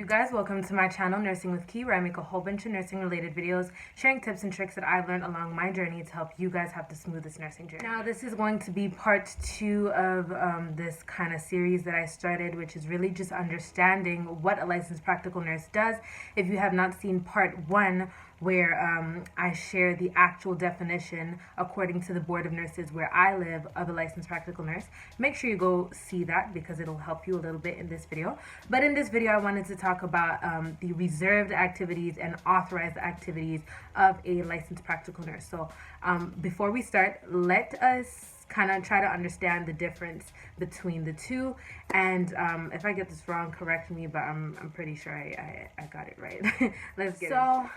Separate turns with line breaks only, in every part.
you guys? Welcome to my channel, Nursing with Key, where I make a whole bunch of nursing related videos, sharing tips and tricks that I've learned along my journey to help you guys have the smoothest nursing journey. Now, this is going to be part 2 of this kind of series that I started, which is really just understanding what a licensed practical nurse does. If you have not seen part 1, where I share the actual definition according to the Board of Nurses where I live of a licensed practical nurse, make sure you go see that because it'll help you a little bit in this video. But in this video, I wanted to talk about the reserved activities and authorized activities of a licensed practical nurse. So before we start, let us kind of try to understand the difference between the two. And if I get this wrong, correct me, but I'm pretty sure I got it right. Let's get it.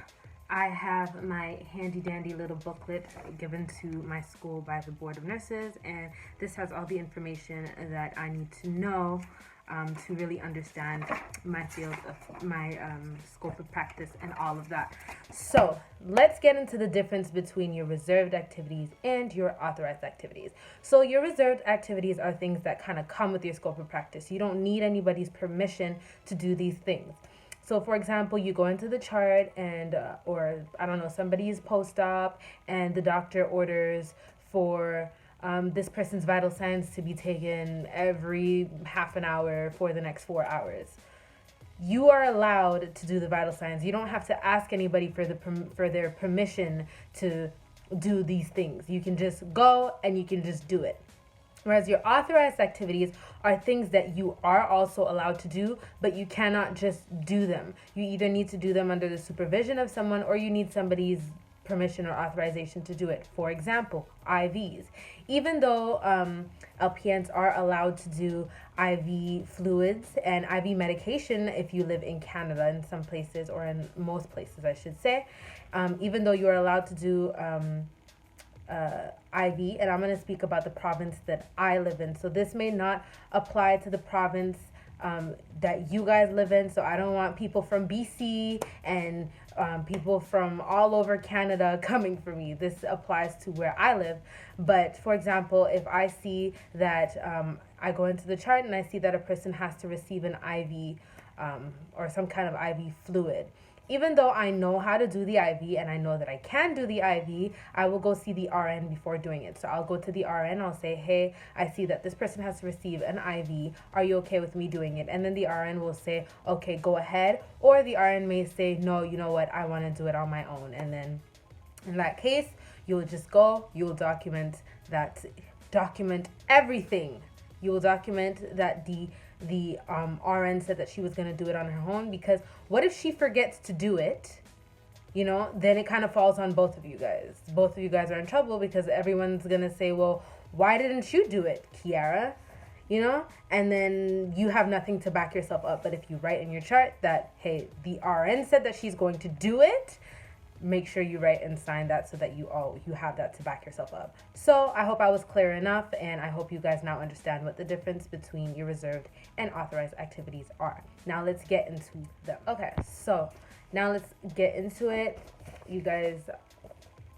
I have my handy dandy little booklet given to my school by the Board of Nurses, and this has all the information that I need to know to really understand my field of my scope of practice and all of that. So let's get into the difference between your reserved activities and your authorized activities. So your reserved activities are things that kind of come with your scope of practice. You don't need anybody's permission to do these things. So, for example, you go into the chart and, or I don't know, somebody's post-op and the doctor orders for this person's vital signs to be taken every half an hour for the next 4 hours. You are allowed to do the vital signs. You don't have to ask anybody for their permission to do these things. You can just go and you can just do it. Whereas your authorized activities are things that you are also allowed to do, but you cannot just do them. You either need to do them under the supervision of someone or you need somebody's permission or authorization to do it. For example, IVs. Even though LPNs are allowed to do IV fluids and IV medication if you live in Canada in some places, or in most places I should say, even though you are allowed to do IV, and I'm going to speak about the province that I live in. So this may not apply to the province that you guys live in. So I don't want people from BC and people from all over Canada coming for me. This applies to where I live. But for example, if I see that I go into the chart and I see that a person has to receive an IV or some kind of IV fluid, even though I know how to do the IV and I know that I can do the IV, I will go see the RN before doing it. So I'll go to the RN, I'll say, hey, I see that this person has to receive an IV. Are you okay with me doing it? And then the RN will say, okay, go ahead. Or the RN may say, no, you know what, I want to do it on my own. And then in that case, you'll just go, you'll document everything. You will document that the RN said that she was going to do it on her own, because what if she forgets to do it? You know, then it kind of falls on both of you guys. Both of you guys are in trouble because everyone's going to say, well, why didn't you do it, Kiara? You know, and then you have nothing to back yourself up. But if you write in your chart that, hey, the RN said that she's going to do it, make sure you write and sign that so that you have that to back yourself up. So I hope I was clear enough, and I hope you guys now understand what the difference between your reserved and authorized activities are. Now let's get into them. Okay, so now let's get into it. You guys,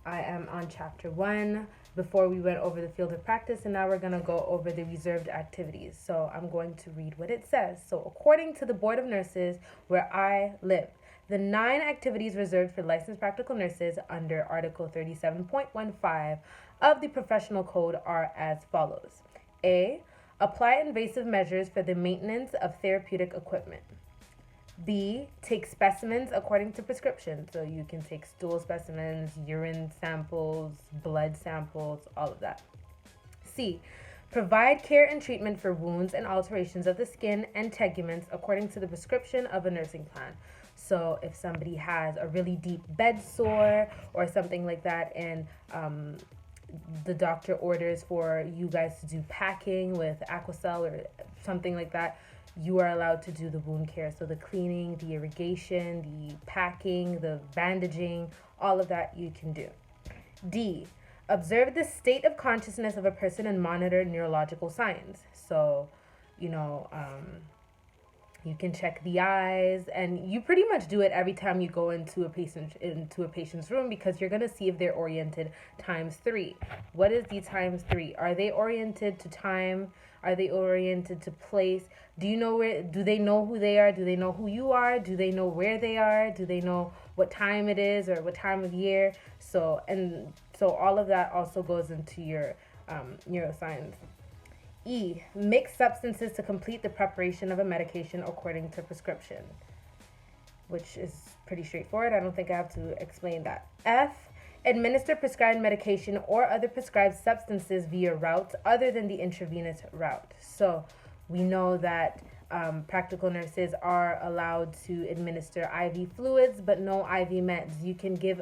I am on chapter 1. Before we went over the field of practice, and now we're going to go over the reserved activities. So I'm going to read what it says. So according to the Board of Nurses where I live, the 9 activities reserved for licensed practical nurses under Article 37.15 of the Professional Code are as follows. A. Apply invasive measures for the maintenance of therapeutic equipment. B. Take specimens according to prescription. So you can take stool specimens, urine samples, blood samples, all of that. C. Provide care and treatment for wounds and alterations of the skin and teguments according to the prescription of a nursing plan. So if somebody has a really deep bed sore or something like that, and the doctor orders for you guys to do packing with Aquacel or something like that, you are allowed to do the wound care. So the cleaning, the irrigation, the packing, the bandaging, all of that you can do. D. Observe the state of consciousness of a person and monitor neurological signs. So, you know, You can check the eyes, and you pretty much do it every time you go into a patient's room, because you're going to see if they're oriented times 3. What is the times 3? Are they oriented to time? Are they oriented to place? Do you know where? Do they know who they are? Do they know who you are? Do they know where they are? Do they know what time it is or what time of year? So all of that also goes into your neuroscience. E, mix substances to complete the preparation of a medication according to prescription, which is pretty straightforward. I don't think I have to explain that. F, administer prescribed medication or other prescribed substances via routes other than the intravenous route. So we know that practical nurses are allowed to administer IV fluids, but no IV meds. You can give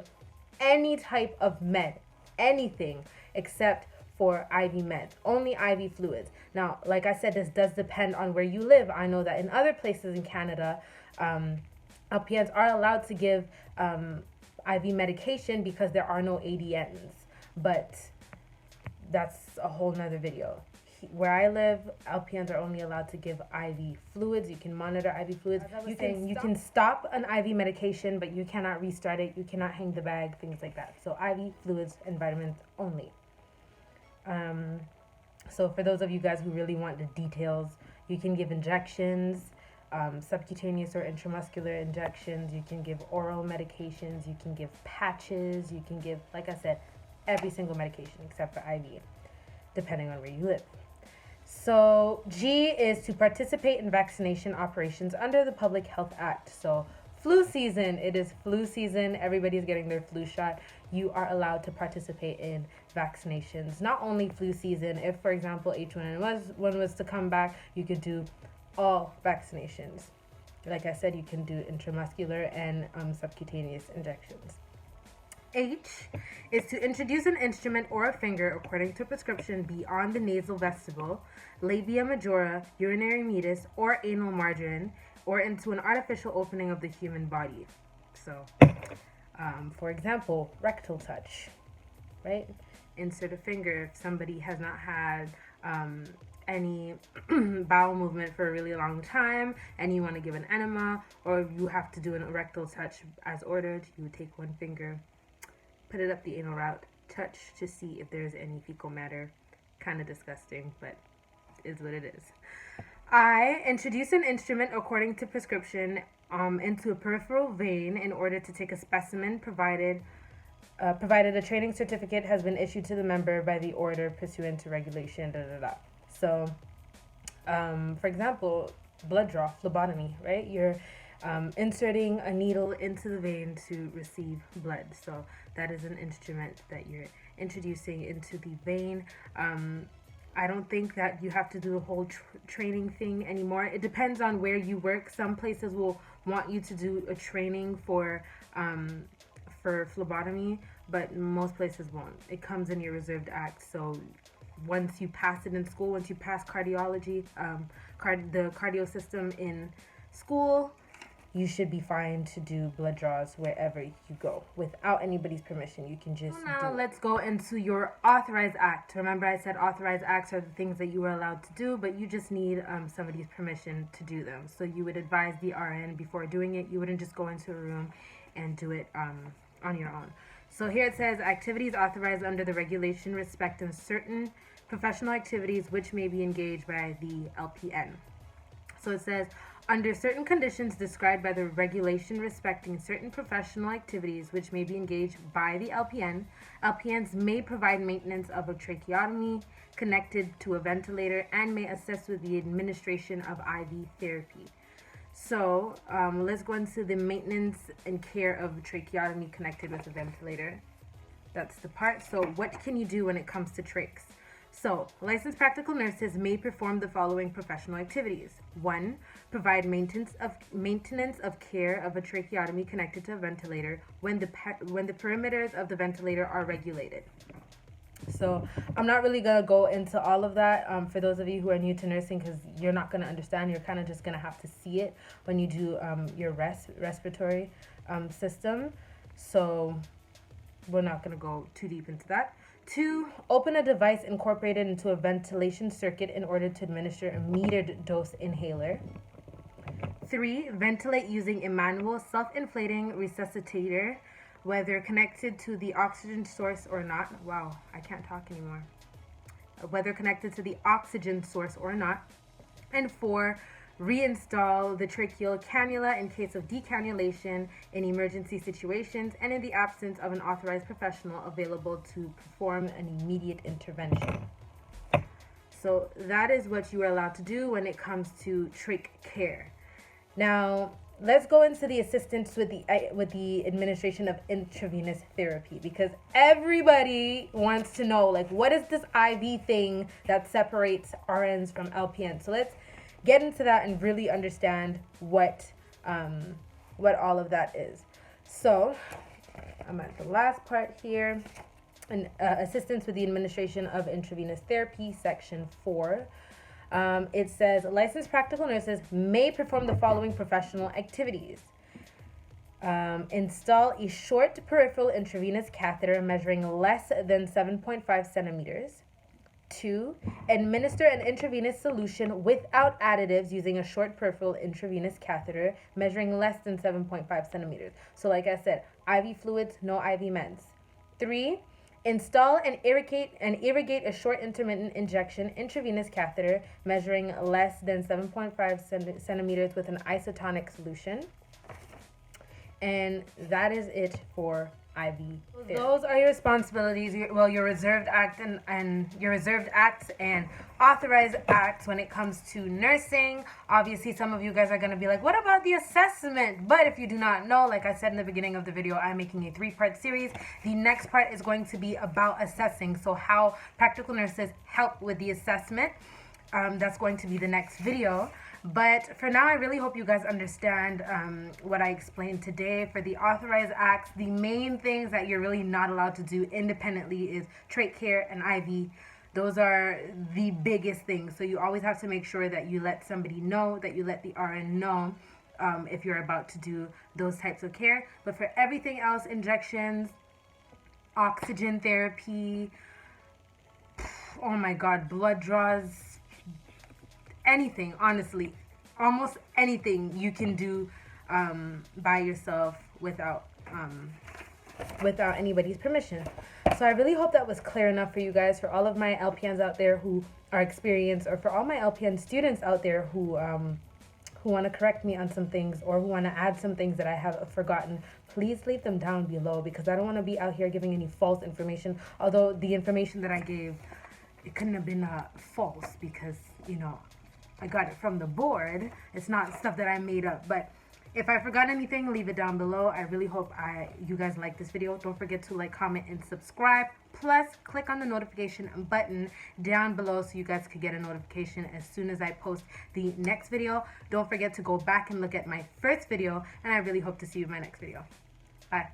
any type of med, anything except for IV meds, only IV fluids. Now, like I said, this does depend on where you live. I know that in other places in Canada, LPNs are allowed to give IV medication because there are no ADNs, but that's a whole nother video. Where I live, LPNs are only allowed to give IV fluids. You can monitor IV fluids. You can stop an IV medication, but you cannot restart it. You cannot hang the bag, things like that. So IV fluids and vitamins only. So for those of you guys who really want the details, you can give injections, subcutaneous or intramuscular injections. You can give oral medications. You can give patches. You can give, like I said, every single medication except for IV, depending on where you live. So G is to participate in vaccination operations under the Public Health Act. So flu season, it is flu season. Everybody's getting their flu shot. You are allowed to participate in vaccinations. Not only flu season, if, for example, H1N1 was to come back, you could do all vaccinations. Like I said, you can do intramuscular and subcutaneous injections. H is to introduce an instrument or a finger according to prescription beyond the nasal vestibule, labia majora, urinary meatus, or anal margin, or into an artificial opening of the human body. So, for example, rectal touch, right? Insert a finger if somebody has not had any bowel movement for a really long time and you want to give an enema, or you have to do a rectal touch as ordered. You would take one finger, put it up the anal route, touch to see if there's any fecal matter. Kind of disgusting, but is what it is. I, introduce an instrument according to prescription into a peripheral vein in order to take a specimen, provided a training certificate has been issued to the member by the order pursuant to regulation, So, for example, blood draw, phlebotomy, right? You're inserting a needle into the vein to receive blood. So that is an instrument that you're introducing into the vein. I don't think that you have to do the whole training thing anymore. It depends on where you work. Some places will want you to do a training for phlebotomy, but most places won't. It comes in your reserved act. So once you pass it in school, once you pass cardiology, the cardio system in school, you should be fine to do blood draws wherever you go without anybody's permission. You can just now let's go into your authorized act. Remember, I said authorized acts are the things that you are allowed to do, but you just need somebody's permission to do them. So you would advise the RN before doing it. You wouldn't just go into a room and do it on your own. So here it says activities authorized under the regulation respecting certain professional activities which may be engaged by the LPN. So it says, under certain conditions described by the regulation respecting certain professional activities which may be engaged by the LPN, LPNs may provide maintenance of a tracheotomy connected to a ventilator and may assist with the administration of IV therapy. So let's go into the maintenance and care of tracheotomy connected with a ventilator. That's the part. So what can you do when it comes to trachs? So, licensed practical nurses may perform the following professional activities. 1. Provide maintenance of care of a tracheotomy connected to a ventilator when the perimeters of the ventilator are regulated. So, I'm not really going to go into all of that for those of you who are new to nursing, because you're not going to understand. You're kind of just going to have to see it when you do your respiratory system. So, we're not going to go too deep into that. 2. Open a device incorporated into a ventilation circuit in order to administer a metered dose inhaler. 3, ventilate using a manual self-inflating resuscitator, whether connected to the oxygen source or not. Wow, I can't talk anymore. Whether connected to the oxygen source or not. And 4, reinstall the tracheal cannula in case of decannulation in emergency situations and in the absence of an authorized professional available to perform an immediate intervention. So that is what you are allowed to do when it comes to trach care. Now, let's go into the assistance with the administration of intravenous therapy, because everybody wants to know, like, what is this IV thing that separates RNs from LPNs? So let's get into that and really understand what all of that is. So I'm at the last part here. Assistance with the administration of intravenous therapy, section 4. It says licensed practical nurses may perform the following professional activities. Install a short peripheral intravenous catheter measuring less than 7.5 centimeters. 2, administer an intravenous solution without additives using a short peripheral intravenous catheter measuring less than 7.5 centimeters. So like I said, IV fluids, no IV meds. 3, install and irrigate a short intermittent injection intravenous catheter measuring less than 7.5 centimeters with an isotonic solution. And that is it for IV therapy. Those are your responsibilities, your reserved act and your reserved acts and authorized acts when it comes to nursing. Obviously, some of you guys are going to be like, what about the assessment? But if you do not know, like I said in the beginning of the video, I'm making a 3-part series. The next part is going to be about assessing, so how practical nurses help with the assessment. That's going to be the next video. But for now, I really hope you guys understand what I explained today. For the authorized acts, the main things that you're really not allowed to do independently is trach care and IV. Those are the biggest things. So you always have to make sure that you let somebody know, that you let the RN know if you're about to do those types of care. But for everything else, injections, oxygen therapy, oh my God, blood draws, anything, honestly, almost anything you can do by yourself without anybody's permission. So I really hope that was clear enough for you guys. For all of my LPNs out there who are experienced, or for all my LPN students out there who want to correct me on some things or who want to add some things that I have forgotten, please leave them down below, because I don't want to be out here giving any false information. Although the information that I gave, it couldn't have been false, because, you know, I got it from the board. It's not stuff that I made up. But if I forgot anything, leave it down below. I really hope you guys like this video. Don't forget to like, comment, and subscribe. Plus, click on the notification button down below so you guys could get a notification as soon as I post the next video. Don't forget to go back and look at my first video. And I really hope to see you in my next video. Bye.